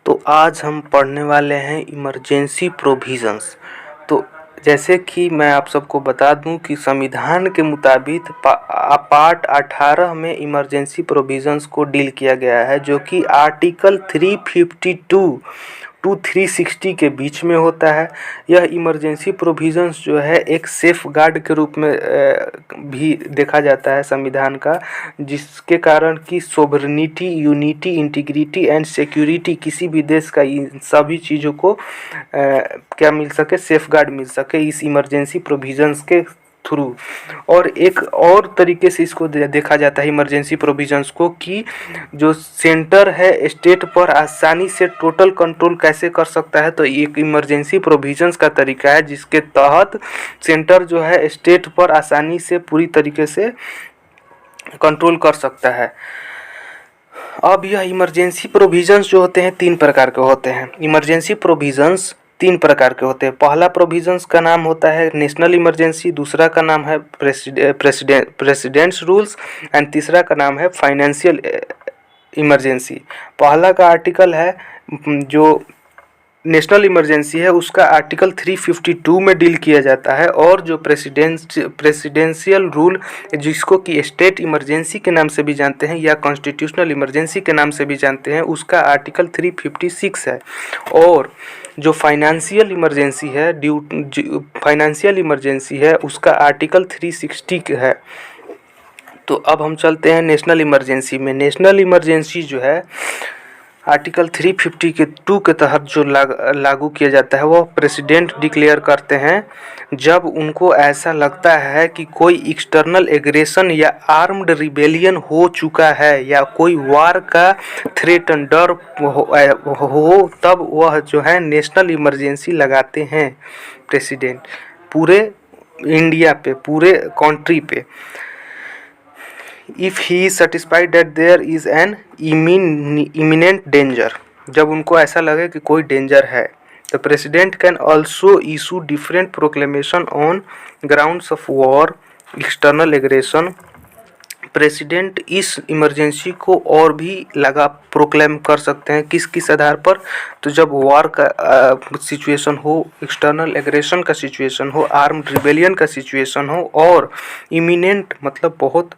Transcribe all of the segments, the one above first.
तो आज हम पढ़ने वाले हैं इमरजेंसी प्रोविज़न्स। तो जैसे कि मैं आप सबको बता दूं कि संविधान के मुताबिक पार्ट 18 में इमरजेंसी प्रोविज़न्स को डील किया गया है, जो कि आर्टिकल 352 टू 360 के बीच में होता है। यह इमरजेंसी प्रोविज़न्स जो है एक सेफ गार्ड के रूप में भी देखा जाता है संविधान का, जिसके कारण कि sovereignty, unity, integrity and security किसी भी देश का इन सभी चीज़ों को क्या मिल सके, सेफ गार्ड मिल सके इस इमरजेंसी प्रोविज़न्स के थ्रू। और एक और तरीके से इसको देखा जाता है इमरजेंसी प्रोविज़न्स को कि जो सेंटर है स्टेट पर आसानी से टोटल कंट्रोल कैसे कर सकता है। तो एक इमरजेंसी प्रोविज़न्स का तरीका है जिसके तहत सेंटर जो है स्टेट पर आसानी से पूरी तरीके से कंट्रोल कर सकता है। अब यह इमरजेंसी प्रोविज़न्स जो होते हैं 3 प्रकार के होते हैं। इमरजेंसी प्रोविज़न्स 3 प्रकार के होते हैं। पहला प्रोविज़न्स का नाम होता है नेशनल इमरजेंसी, दूसरा का नाम है प्रेसिडेंट्स रूल्स एंड तीसरा का नाम है फाइनेंशियल इमरजेंसी। पहला का आर्टिकल है जो नेशनल इमरजेंसी है, उसका आर्टिकल 352 में डील किया जाता है। और जो प्रेसिडेंशियल रूल, जिसको कि स्टेट इमरजेंसी के नाम से भी जानते हैं या कॉन्स्टिट्यूशनल इमरजेंसी के नाम से भी जानते हैं, उसका आर्टिकल 356 है। और जो फाइनेंशियल इमरजेंसी है उसका आर्टिकल 360 है। तो अब हम चलते हैं नेशनल इमरजेंसी में। नेशनल इमरजेंसी जो है आर्टिकल 352 के तहत जो लागू किया जाता है, वो प्रेसिडेंट डिक्लेयर करते हैं जब उनको ऐसा लगता है कि कोई एक्सटर्नल एग्रेशन या आर्म्ड रिबेलियन हो चुका है या कोई वार का थ्रेटन डर हो, तब वह जो है नेशनल इमरजेंसी लगाते हैं प्रेसिडेंट पूरे इंडिया पे, पूरे कंट्री पे। If he is satisfied that there is an imminent danger, जब उनको ऐसा लगे कि कोई डेंजर है, the president can also issue different proclamation on grounds of war, external aggression. President इस इमरजेंसी को और भी प्रोक्लेम कर सकते हैं किस किस आधार पर, तो जब वॉर का सिचुएशन हो, एक्सटर्नल एग्रेशन का सिचुएशन हो, आर्म्ड रिबेलियन का सिचुएशन हो, और इमिनेंट मतलब बहुत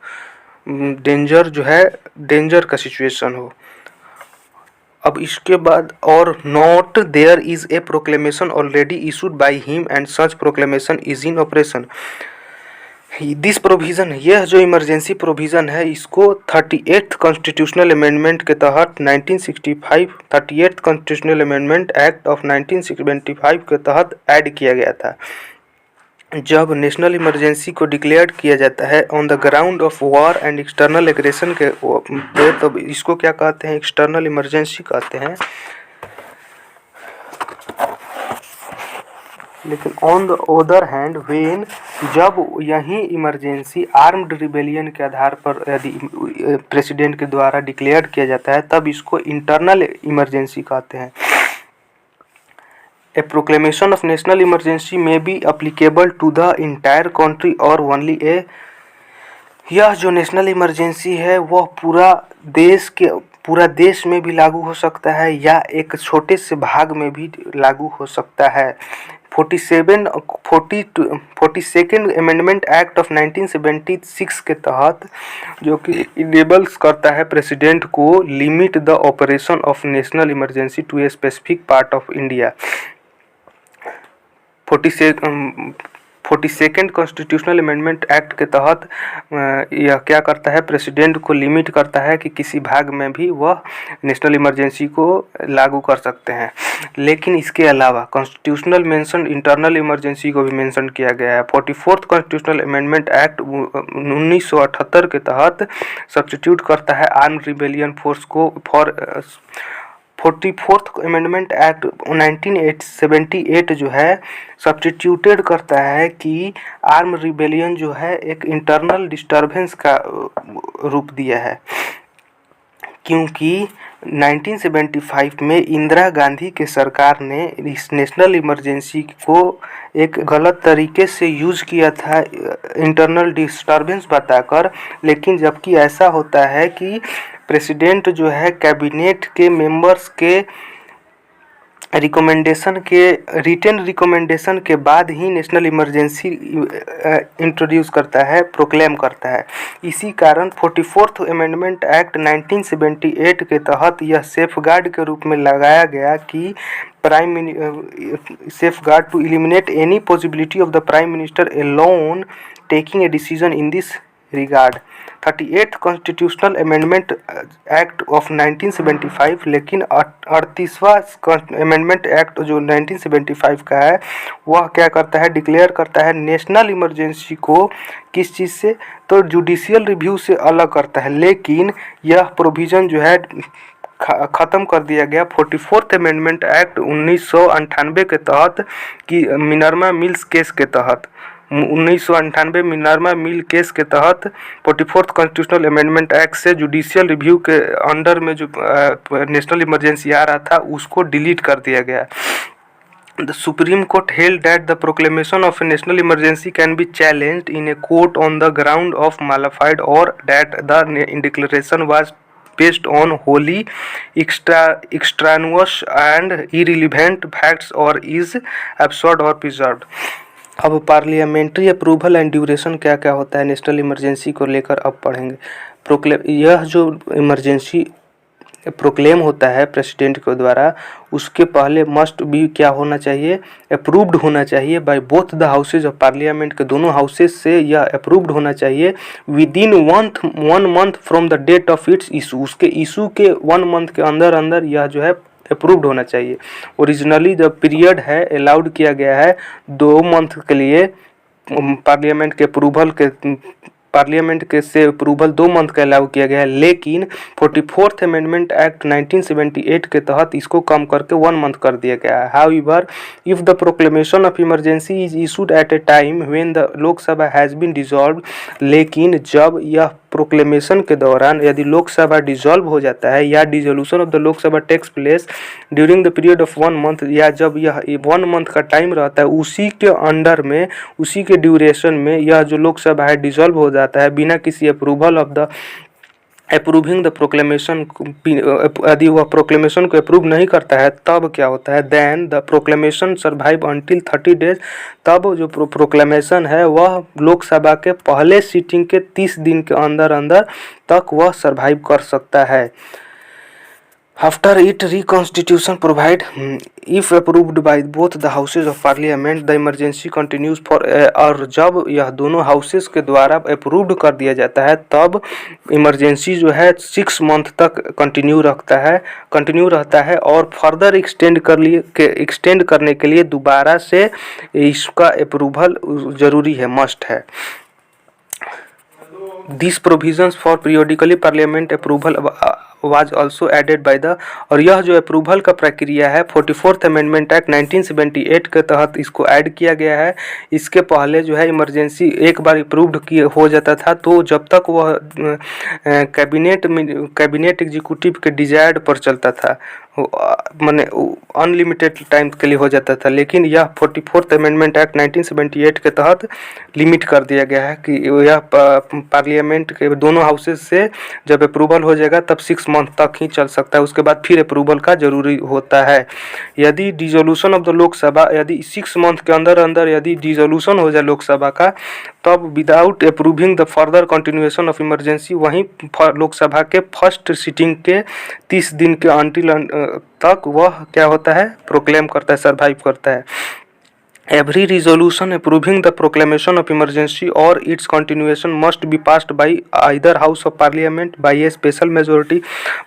डेंजर जो है, डेंजर का सिचुएशन हो। अब इसके बाद, और not there is a proclamation already issued by him and such proclamation is in operation. This provision, यह जो इमरजेंसी प्रोविज़न है, इसको 38th कॉन्स्टिट्यूशनल अमेंडमेंट के तहत 1965 38th constitutional amendment act of 1975 के तहत ऐड किया गया था। जब नेशनल इमरजेंसी को डिक्लेयर किया जाता है on the ground of war and external aggression के पे, तो इसको क्या कहते हैं, एक्सटर्नल इमरजेंसी कहते हैं। लेकिन on the other hand when, जब यही इमरजेंसी आर्म्ड रिबेलियन के आधार पर यदि प्रेसिडेंट के द्वारा डिक्लेयर किया जाता है, तब इसको इंटरनल इमरजेंसी कहते हैं। A proclamation of national emergency may be applicable to the entire country or only a, यह जो नेशनल इमरजेंसी है वह पूरा देश में भी लागू हो सकता है या एक छोटे से भाग में भी लागू हो सकता है। 42nd अमेंडमेंट एक्ट ऑफ 1976 के तहत, जो कि इनेबल्स करता है प्रेसिडेंट को limit the operation of national emergency to a specific part of India. 42nd constitutional amendment act के तहत यह क्या करता है, प्रेसिडेंट को लिमिट करता है कि किसी भाग में भी वह नेशनल इमरजेंसी को लागू कर सकते हैं। लेकिन इसके अलावा कॉन्स्टिट्यूशनल मेंशन इंटरनल इमरजेंसी को भी मेंशन किया गया है। 44th कॉन्स्टिट्यूशनल अमेंडमेंट एक्ट 1978 के तहत सब्स्टिट्यूट करता है आर्म्ड रिबेलियन फोर्स को 44th अमेंडमेंट एक्ट 1978 जो है सब्स्टिट्यूटेड करता है कि आर्म रिबेलियन जो है एक इंटरनल डिस्टर्बेंस का रूप दिया है, क्योंकि 1975 में इंदिरा गांधी के सरकार ने इस नेशनल इमरजेंसी को एक गलत तरीके से यूज़ किया था इंटरनल डिस्टर्बेंस बताकर। लेकिन जबकि ऐसा होता है कि प्रेसिडेंट जो है कैबिनेट के मेंबर्स के रिकमेंडेशन के रिटेन रिकमेंडेशन के बाद ही नेशनल इमरजेंसी इंट्रोड्यूस करता है, प्रोक्लेम करता है। इसी कारण 44th अमेंडमेंट एक्ट 1978 के तहत यह सेफगार्ड के रूप में लगाया गया कि safeguard to eliminate any possibility of the Prime Minister alone taking a decision in this regard। 38th constitutional amendment act of 1975, लेकिन 38वां अमेंडमेंट एक्ट जो 1975 का है वह क्या करता है, डिक्लेयर करता है नेशनल इमरजेंसी को किस चीज़ से, तो जुडिशियल रिव्यू से अलग करता है। लेकिन यह प्रोविज़न जो है ख़त्म कर दिया गया 44th अमेंडमेंट एक्ट 1998 के तहत कि मिनर्वा मिल्स केस के तहत 1998 मिनर्वा मिल केस के तहत 44th कॉन्स्टिट्यूशनल अमेंडमेंट एक्ट से जुडिशियल रिव्यू के अंडर में जो नेशनल इमरजेंसी आ रहा था उसको डिलीट कर दिया गया। The Supreme Court held that the proclamation of a national emergency can be challenged in a court on the ground of malafide or that the declaration was based on wholly extraneous and irrelevant facts or is absurd or preserved। अब parliamentary approval and duration क्या क्या होता है national emergency को लेकर अब पढ़ेंगे। यह जो इमरजेंसी प्रोक्लेम होता है प्रेसिडेंट के द्वारा, उसके पहले मस्ट भी क्या होना चाहिए, अप्रूव्ड होना चाहिए by both the houses of parliament के दोनों हाउसेज से यह अप्रूव्ड होना चाहिए within 1 month from the date of its issue. उसके इशू के 1 मंथ के अंदर अंदर यह जो है अप्रूव्ड होना चाहिए। ओरिजिनली जो पीरियड है अलाउड किया गया है 2 मंथ के लिए, पार्लियामेंट के से अप्रूवल 2 मंथ का अलाउ किया गया है, लेकिन 44th अमेंडमेंट एक्ट 1978 के तहत इसको कम करके 1 मंथ कर दिया गया है। However if the proclamation of emergency is issued at a time when the Lok Sabha has been dissolved, लेकिन जब यह प्रोक्लेमेशन के दौरान यदि लोकसभा डिसॉल्व हो जाता है या dissolution of the Lok Sabha takes place during the period of 1 month, या जब यह 1 मंथ का टाइम रहता है उसी के अंडर में, उसी के ड्यूरेशन में यह जो लोकसभा है डिसॉल्व हो जाता है बिना किसी approval of the approving the proclamation, यदि वह प्रोक्लेमेशन को अप्रूव नहीं करता है तब क्या होता है, then the proclamation survive until 30 days. तब जो प्रोक्लेमेशन है वह लोकसभा के पहले सीटिंग के 30 दिन के अंदर अंदर तक वह सर्वाइव कर सकता है। After it reconstitution provide if approved by both the houses of parliament the emergency continues for और जब यह दोनों हाउसेस के द्वारा अप्रूव्ड कर दिया जाता है तब इमरजेंसी जो है 6 मंथ तक कंटिन्यू रहता है और फर्दर एक्सटेंड करने के लिए दोबारा से इसका अप्रूवल जरूरी है, मस्ट है। These provisions for periodically parliament approval was also added by the, और यह जो अप्रूवल का प्रक्रिया है 44th अमेंडमेंट एक्ट 1978 के तहत इसको ऐड किया गया है। इसके पहले जो है इमरजेंसी एक बार अप्रूव्ड हो जाता था तो जब तक वह कैबिनेट एग्जीक्यूटिव के डिजायर्ड पर चलता था, माने अनलिमिटेड टाइम के लिए हो जाता था, लेकिन यह 44th अमेंडमेंट एक्ट 1978 के तहत लिमिट कर दिया गया है कि यह पार्लियामेंट के दोनों हाउसेज से जब अप्रूवल हो जाएगा तब 6 मंथ तक ही चल सकता है, उसके बाद फिर अप्रूवल का जरूरी होता है। यदि डिसोल्यूशन ऑफ द लोकसभा, यदि 6 मंथ के अंदर अंदर यदि डिसोल्यूशन हो जाए लोकसभा का, तब without approving the further continuation of emergency वहीं लोकसभा के फर्स्ट सीटिंग के 30 दिन के अंटिल तक वह क्या होता है, प्रोक्लेम करता है, सर्वाइव करता है। Every resolution approving the proclamation of emergency or its continuation must be passed by either house of parliament by a special majority।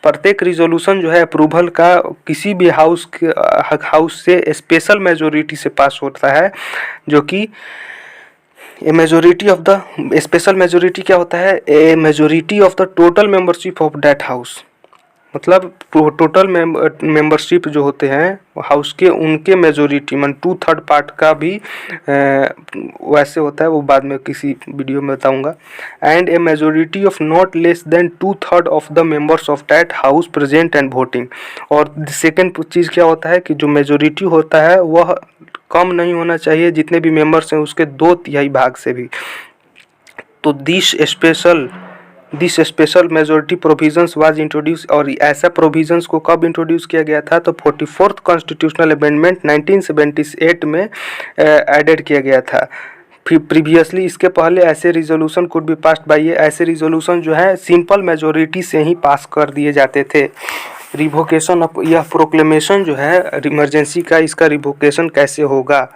प्रत्येक रिजोल्यूशन जो है अप्रूवल का किसी भी हाउस से स्पेशल मेजोरिटी से पास होता है, जो कि ए majority of the, special majority क्या होता है, ए majority of the total membership of that house, मतलब टोटल मेंबरशिप जो होते हैं हाउस के उनके मेजोरिटी मन 2/3 पार्ट का भी वैसे होता है, वो बाद में किसी वीडियो में बताऊंगा। And A majority of not less than 2/3 of the members of that house present and voting. और सेकेंड चीज़ क्या होता है कि जो मेजोरिटी होता है वह कम नहीं होना चाहिए जितने भी मेंबर्स हैं उसके 2/3 भाग से भी। तो this special this special majority provisions was introduce. और ऐसा प्रोविजंस को कब इंट्रोड्यूस किया गया था? तो 44th कॉन्स्टिट्यूशनल अमेंडमेंट 1978 में एडेड किया गया था। प्रीवियसली इसके पहले ऐसे resolution could be passed by, ये ऐसे रिजोल्यूशन जो है सिंपल मेजोरिटी से ही पास कर दिए जाते थे। रिवोकेशन ऑफ, यह प्रोक्लेमेशन जो है इमरजेंसी का, इसका रिवोकेशन कैसे होगा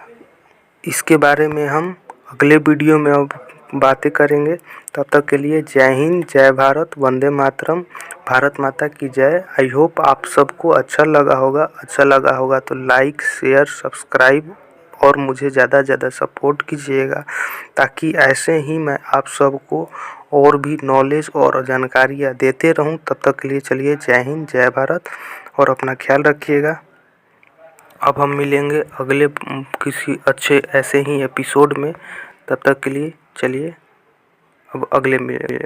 इसके बारे में हम अगले वीडियो में अब बातें करेंगे। तब तक के लिए जय हिंद, जय भारत, वंदे मातरम, भारत माता की जय। आई होप आप सबको अच्छा लगा होगा तो लाइक, शेयर, सब्सक्राइब और मुझे ज़्यादा से ज़्यादा सपोर्ट कीजिएगा, ताकि ऐसे ही मैं आप सबको और भी नॉलेज और जानकारियाँ देते रहूं। तब तक के लिए चलिए जय हिंद, जय भारत और अपना ख्याल रखिएगा। अब हम मिलेंगे अगले किसी अच्छे ऐसे ही एपिसोड में। तब तक के लिए चलिए अब अगले में